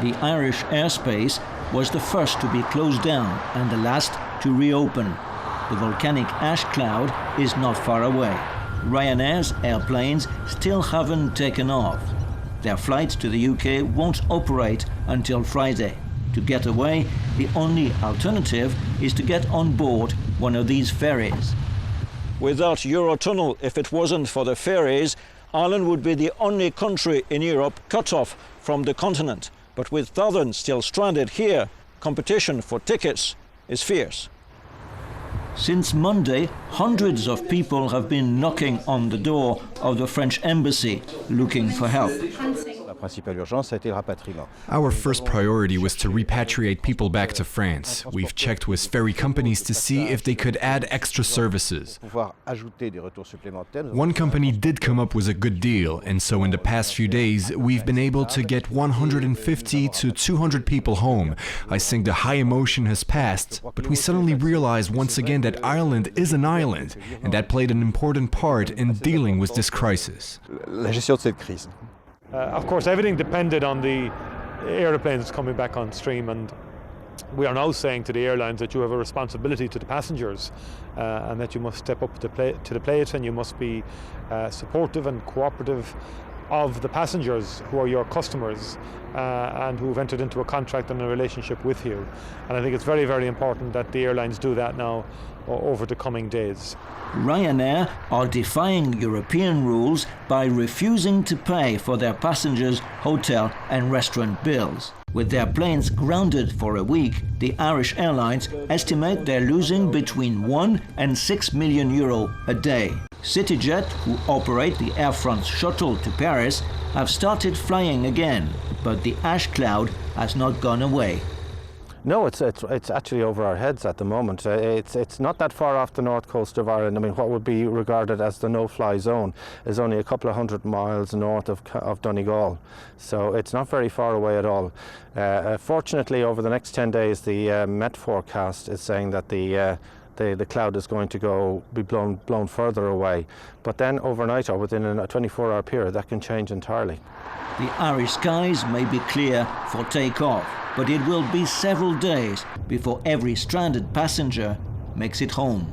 The Irish airspace was the first to be closed down and the last to reopen. The volcanic ash cloud is not far away. Ryanair's airplanes still haven't taken off. Their flights to the UK won't operate until Friday. To get away, the only alternative is to get on board one of these ferries. Without Eurotunnel, if it wasn't for the ferries, Ireland would be the only country in Europe cut off from the continent. But with thousands still stranded here, competition for tickets is fierce. Since Monday, hundreds of people have been knocking on the door of the French embassy looking for help. Our first priority was to repatriate people back to France. We've checked with ferry companies to see if they could add extra services. One company did come up with a good deal, and so in the past few days, we've been able to get 150 to 200 people home. I think the high emotion has passed, but we suddenly realized once again that Ireland is an island, and that played an important part in dealing with this crisis. Of course, everything depended on the aeroplanes coming back on stream, and we are now saying to the airlines that you have a responsibility to the passengers and that you must step up to the plate, and you must be supportive and cooperative of the passengers who are your customers and who have entered into a contract and a relationship with you. And I think it's very, very important that the airlines do that now over the coming days. Ryanair are defying European rules by refusing to pay for their passengers' hotel and restaurant bills. With their planes grounded for a week, the Irish airlines estimate they're losing between 1 and 6 million euro a day. CityJet, who operate the Air France shuttle to Paris, have started flying again, but the ash cloud has not gone away. No, it's actually over our heads at the moment. It's not that far off the north coast of Ireland. I mean, what would be regarded as the no-fly zone is only a couple of 100 miles north of Donegal. So it's not very far away at all. Fortunately, over the next 10 days, the Met forecast is saying that the cloud is going to be blown further away. But then overnight or within a 24-hour period, that can change entirely. The Irish skies may be clear for takeoff, but it will be several days before every stranded passenger makes it home.